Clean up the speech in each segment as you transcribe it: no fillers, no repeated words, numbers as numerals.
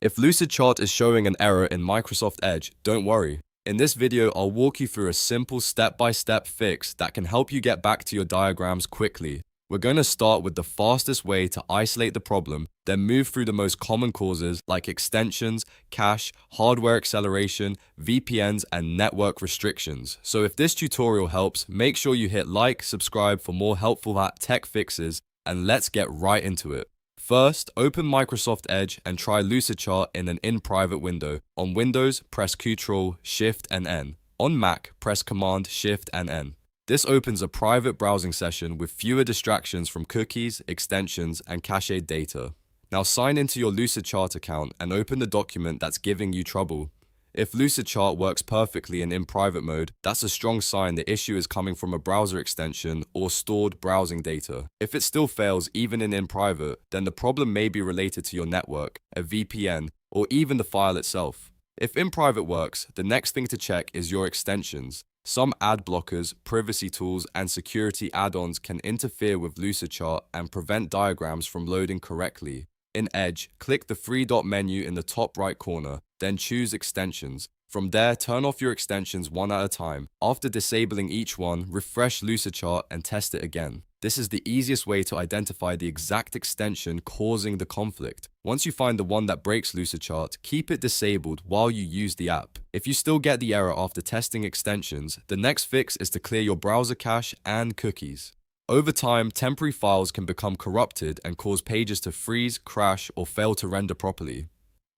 If Lucidchart is showing an error in Microsoft Edge, don't worry. In this video, I'll walk you through a simple step-by-step fix that can help you get back to your diagrams quickly. We're going to start with the fastest way to isolate the problem, then move through the most common causes like extensions, cache, hardware acceleration, VPNs, and network restrictions. So if this tutorial helps, make sure you hit like, subscribe for more helpful tech fixes, and let's get right into it. First, open Microsoft Edge and try Lucidchart in an InPrivate window. On Windows, press Ctrl, Shift, and N. On Mac, press Command, Shift, and N. This opens a private browsing session with fewer distractions from cookies, extensions, and cached data. Now sign into your Lucidchart account and open the document that's giving you trouble. If Lucidchart works perfectly in InPrivate mode, that's a strong sign the issue is coming from a browser extension or stored browsing data. If it still fails even in InPrivate, then the problem may be related to your network, a VPN, or even the file itself. If InPrivate works, the next thing to check is your extensions. Some ad blockers, privacy tools, and security add-ons can interfere with Lucidchart and prevent diagrams from loading correctly. In Edge, click the three-dot menu in the top right corner, then choose Extensions. From there, turn off your extensions one at a time. After disabling each one, refresh Lucidchart and test it again. This is the easiest way to identify the exact extension causing the conflict. Once you find the one that breaks Lucidchart, keep it disabled while you use the app. If you still get the error after testing extensions, the next fix is to clear your browser cache and cookies. Over time, temporary files can become corrupted and cause pages to freeze, crash, or fail to render properly.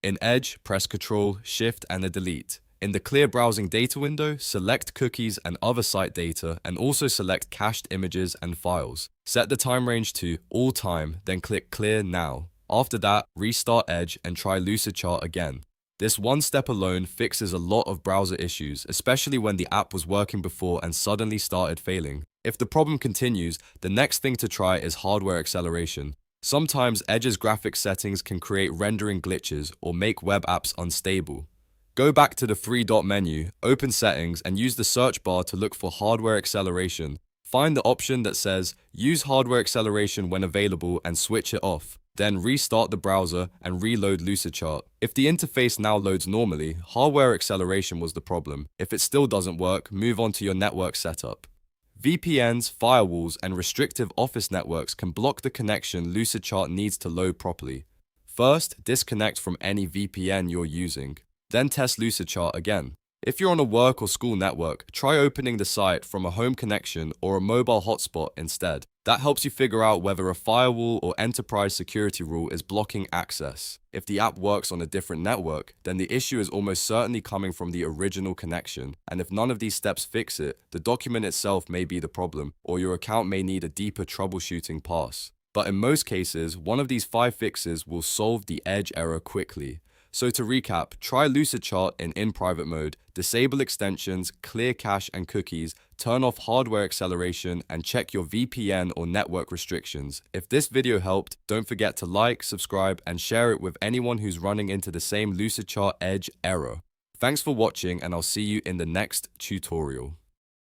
In Edge, press Ctrl, Shift, and a Delete. In the Clear Browsing Data window, select cookies and other site data, and also select cached images and files. Set the time range to All Time, then click Clear Now. After that, restart Edge and try Lucidchart again. This one step alone fixes a lot of browser issues, especially when the app was working before and suddenly started failing. If the problem continues, the next thing to try is hardware acceleration. Sometimes Edge's graphics settings can create rendering glitches or make web apps unstable. Go back to the three-dot menu, open Settings, and use the search bar to look for hardware acceleration. Find the option that says Use hardware acceleration when available and switch it off. Then restart the browser and reload Lucidchart. If the interface now loads normally, hardware acceleration was the problem. If it still doesn't work, move on to your network setup. VPNs, firewalls, and restrictive office networks can block the connection Lucidchart needs to load properly. First, disconnect from any VPN you're using. Then test Lucidchart again. If you're on a work or school network, try opening the site from a home connection or a mobile hotspot instead. That helps you figure out whether a firewall or enterprise security rule is blocking access. If the app works on a different network, then the issue is almost certainly coming from the original connection. And if none of these steps fix it, the document itself may be the problem, or your account may need a deeper troubleshooting pass. But in most cases, one of these 5 fixes will solve the Edge error quickly. So to recap, try Lucidchart in InPrivate mode, disable extensions, clear cache and cookies, turn off hardware acceleration, and check your VPN or network restrictions. If this video helped, don't forget to like, subscribe, and share it with anyone who's running into the same Lucidchart Edge error. Thanks for watching, and I'll see you in the next tutorial.